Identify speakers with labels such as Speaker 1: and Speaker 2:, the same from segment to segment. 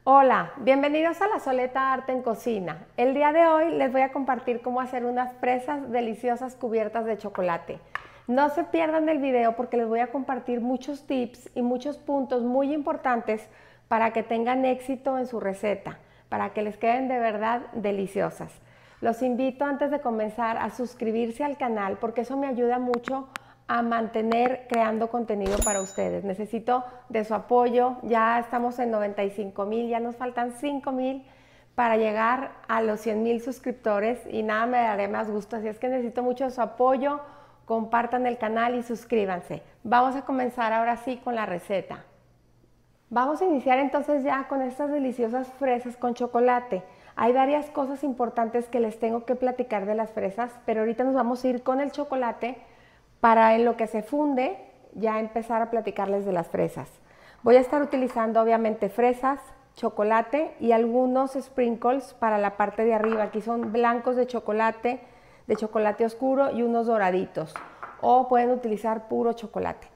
Speaker 1: Hola, bienvenidos a La Soleta Arte en Cocina. El día de hoy les voy a compartir cómo hacer unas fresas deliciosas cubiertas de chocolate. No se pierdan el video porque les voy a compartir muchos tips y muchos puntos muy importantes para que tengan éxito en su receta, para que les queden de verdad deliciosas. Los invito antes de comenzar a suscribirse al canal porque eso me ayuda mucho a mantener creando contenido para ustedes. Necesito de su apoyo, ya estamos en 95,000, ya nos faltan 5,000 para llegar a los 100,000 suscriptores y nada me daré más gusto, así es que necesito mucho su apoyo, compartan el canal y suscríbanse. Vamos a comenzar ahora sí con la receta. Vamos a iniciar entonces ya con estas deliciosas fresas con chocolate. Hay varias cosas importantes que les tengo que platicar de las fresas, pero ahorita nos vamos a ir con el chocolate para en lo que se funde ya empezar a platicarles de las fresas. Voy a estar utilizando obviamente fresas, chocolate y algunos sprinkles para la parte de arriba. Aquí son blancos de chocolate oscuro y unos doraditos. O pueden utilizar puro chocolate.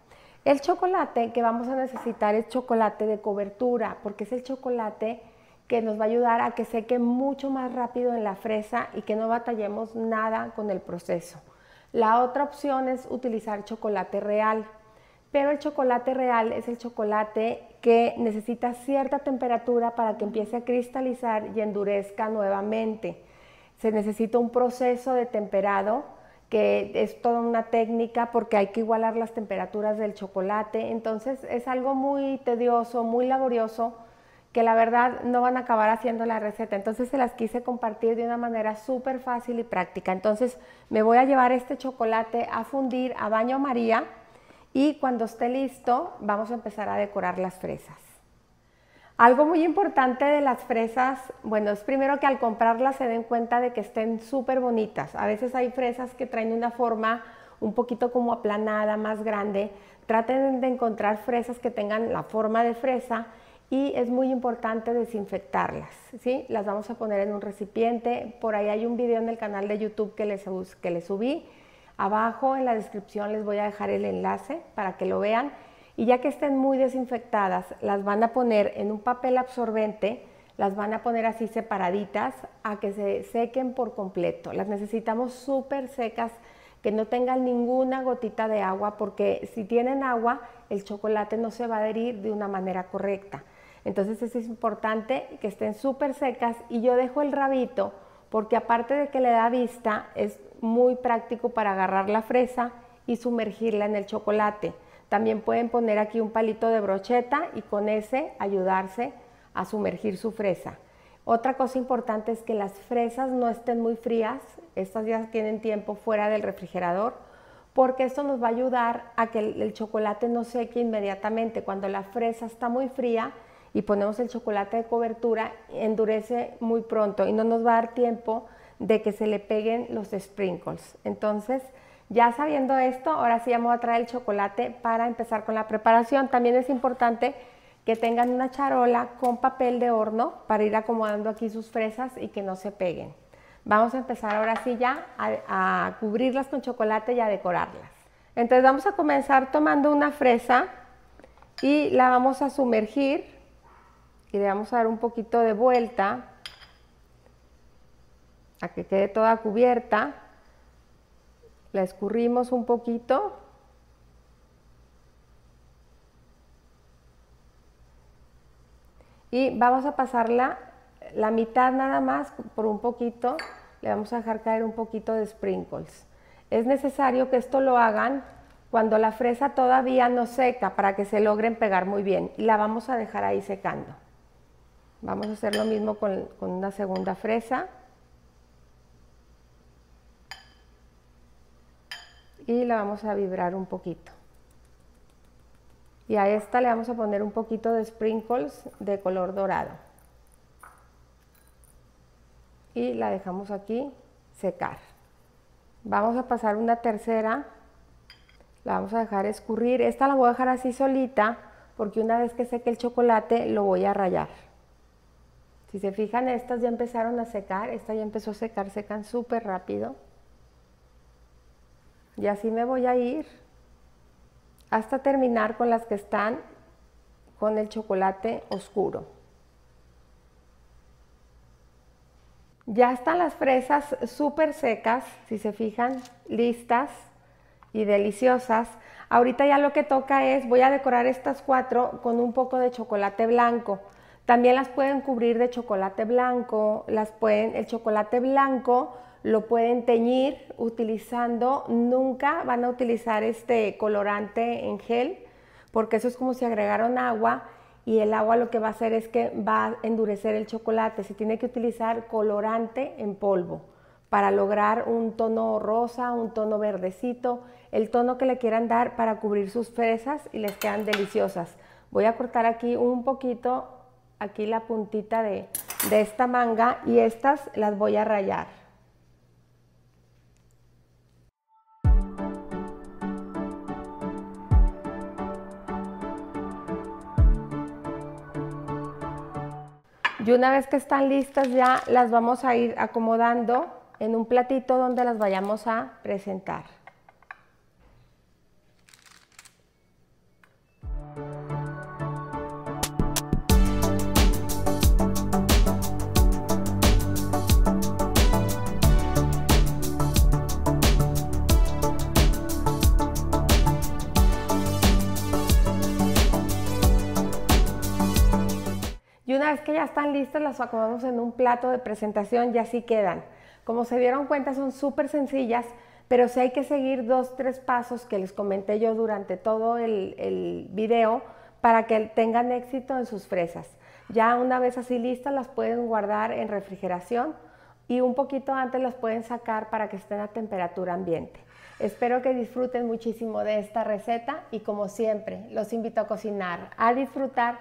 Speaker 1: El chocolate que vamos a necesitar es chocolate de cobertura, porque es el chocolate que nos va a ayudar a que seque mucho más rápido en la fresa y que no batallemos nada con el proceso. La otra opción es utilizar chocolate real, pero el chocolate real es el chocolate que necesita cierta temperatura para que empiece a cristalizar y endurezca nuevamente. Se necesita un proceso de temperado, que es toda una técnica porque hay que igualar las temperaturas del chocolate, entonces es algo muy tedioso, muy laborioso, que la verdad no van a acabar haciendo la receta, entonces se las quise compartir de una manera súper fácil y práctica. Entonces me voy a llevar este chocolate a fundir a baño María y cuando esté listo vamos a empezar a decorar las fresas. Algo muy importante de las fresas, bueno, es primero que al comprarlas se den cuenta de que estén súper bonitas. A veces hay fresas que traen una forma un poquito como aplanada, más grande. Traten de encontrar fresas que tengan la forma de fresa y es muy importante desinfectarlas, ¿sí? Las vamos a poner en un recipiente. Por ahí hay un video en el canal de YouTube que les subí. Abajo en la descripción les voy a dejar el enlace para que lo vean. Y ya que estén muy desinfectadas, las van a poner en un papel absorbente, las van a poner así separaditas a que se sequen por completo. Las necesitamos súper secas, que no tengan ninguna gotita de agua, porque si tienen agua, el chocolate no se va a adherir de una manera correcta. Entonces es importante que estén súper secas y yo dejo el rabito porque aparte de que le da vista, es muy práctico para agarrar la fresa y sumergirla en el chocolate. También pueden poner aquí un palito de brocheta y con ese ayudarse a sumergir su fresa. Otra cosa importante es que las fresas no estén muy frías, estas ya tienen tiempo fuera del refrigerador, porque esto nos va a ayudar a que el chocolate no seque inmediatamente. Cuando la fresa está muy fría y ponemos el chocolate de cobertura, endurece muy pronto y no nos va a dar tiempo de que se le peguen los sprinkles. Entonces, ya sabiendo esto, ahora sí vamos a traer el chocolate para empezar con la preparación. También es importante que tengan una charola con papel de horno para ir acomodando aquí sus fresas y que no se peguen. Vamos a empezar ahora sí ya a cubrirlas con chocolate y a decorarlas. Entonces vamos a comenzar tomando una fresa y la vamos a sumergir y le vamos a dar un poquito de vuelta a que quede toda cubierta. La escurrimos un poquito y vamos a pasarla la mitad nada más por un poquito, le vamos a dejar caer un poquito de sprinkles. Es necesario que esto lo hagan cuando la fresa todavía no seca para que se logren pegar muy bien y la vamos a dejar ahí secando. Vamos a hacer lo mismo con una segunda fresa. Y la vamos a vibrar un poquito. Y a esta le vamos a poner un poquito de sprinkles de color dorado. Y la dejamos aquí secar. Vamos a pasar una tercera. La vamos a dejar escurrir. Esta la voy a dejar así solita porque una vez que seque el chocolate lo voy a rallar. Si se fijan, estas ya empezaron a secar. Esta ya empezó a secar, secan súper rápido. Y así me voy a ir hasta terminar con las que están con el chocolate oscuro. Ya están las fresas súper secas, si se fijan, listas y deliciosas. Ahorita ya lo que toca es, voy a decorar estas 4 con un poco de chocolate blanco. También las pueden cubrir de chocolate blanco, el chocolate blanco lo pueden teñir utilizando, nunca van a utilizar este colorante en gel, porque eso es como si agregaron agua y el agua lo que va a hacer es que va a endurecer el chocolate. Se tiene que utilizar colorante en polvo para lograr un tono rosa, un tono verdecito, el tono que le quieran dar para cubrir sus fresas y les quedan deliciosas. Voy a cortar aquí un poquito, aquí la puntita de esta manga y estas las voy a rallar. Y una vez que están listas ya las vamos a ir acomodando en un platito donde las vayamos a presentar. Y una vez que ya están listas, las acomodamos en un plato de presentación y así quedan. Como se dieron cuenta, son súper sencillas, pero sí hay que seguir 2-3 pasos que les comenté yo durante todo el video para que tengan éxito en sus fresas. Ya una vez así listas, las pueden guardar en refrigeración y un poquito antes las pueden sacar para que estén a temperatura ambiente. Espero que disfruten muchísimo de esta receta y como siempre, los invito a cocinar, a disfrutar,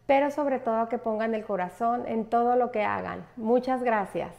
Speaker 1: pero sobre todo que pongan el corazón en todo lo que hagan. Muchas gracias.